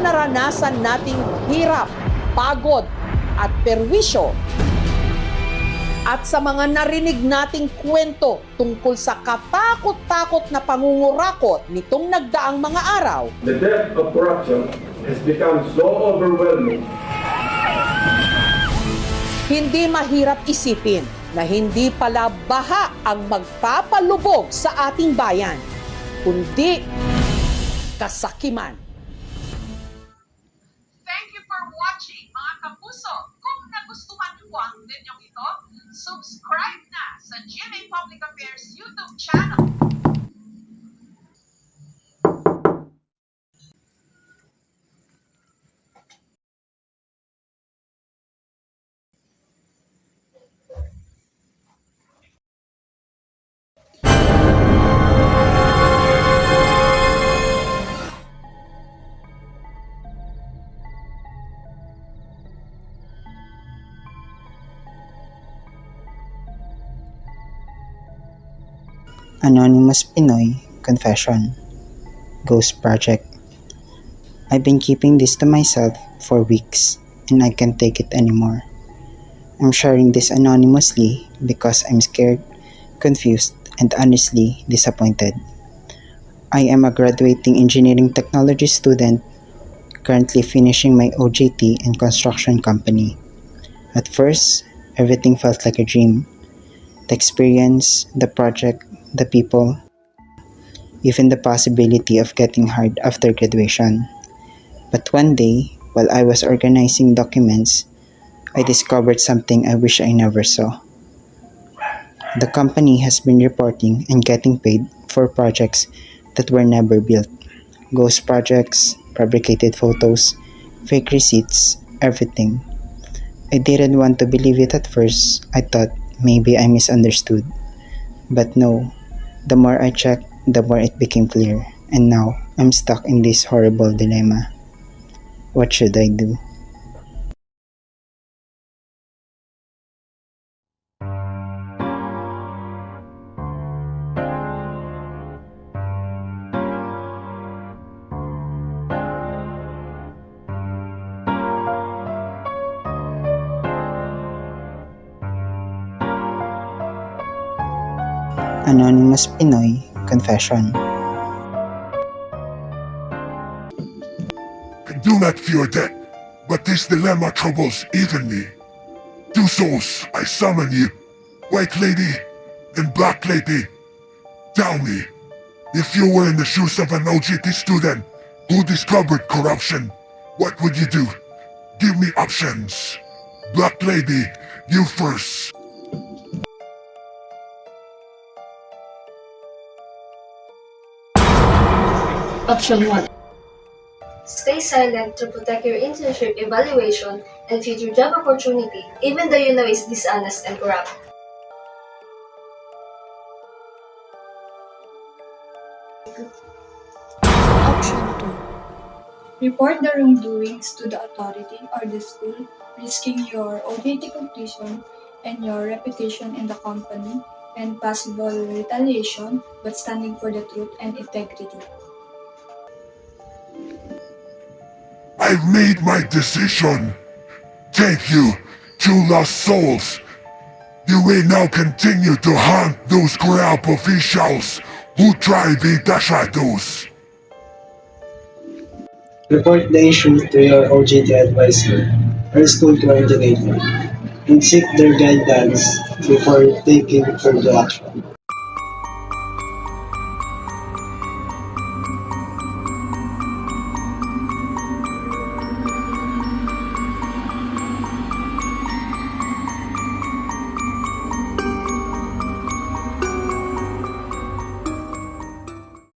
mga naranasan nating hirap, pagod at perwisyo, at sa mga narinig nating kwento tungkol sa katakot-takot na pangungurakot nitong nagdaang mga araw, The depth of corruption has become so overwhelming. hindi mahirap isipin na hindi pala baha ang magpapalubog sa ating bayan, kundi kasakiman. Thank you for watching, mga kapuso. Kung nagustuhan niyo po ang video ito, subscribe na sa GMA Public Affairs YouTube channel. Anonymous Pinoy Confession Ghost Project. I've been keeping this to myself for weeks and I can't take it anymore. I'm sharing this anonymously because I'm scared, confused, and honestly disappointed. I am a graduating engineering technology student currently finishing my OJT in construction company. At first, everything felt like a dream. The experience, the project, the people, even the possibility of getting hired after graduation. But one day, while I was organizing documents, I discovered something I wish I never saw. The company has been reporting and getting paid for projects that were never built. Ghost projects, fabricated photos, fake receipts, everything. I didn't want to believe it at first. I thought maybe I misunderstood. But no, the more I checked, the more it became clear. And now, I'm stuck in this horrible dilemma. What should I do? Anonymous Pinoy Confession. I do not fear death, but this dilemma troubles even me. Two souls, I summon you, White Lady and Black Lady. Tell me, if you were in the shoes of an OJT student who discovered corruption, what would you do? Give me options. Black Lady, you first. Option 1. Stay silent to protect your internship evaluation and future job opportunity, even though you know it's dishonest and corrupt. Option 2. Report the wrongdoings to the authority or the school, risking your OJT completion and your reputation in the company and possible retaliation, but standing for the truth and integrity. I've made my decision. Thank you, two lost souls. You may now continue to hunt those corrupt officials who thrive in the shadows. Report the issue to your OJT advisor or school coordinator and seek their guidance before taking further action.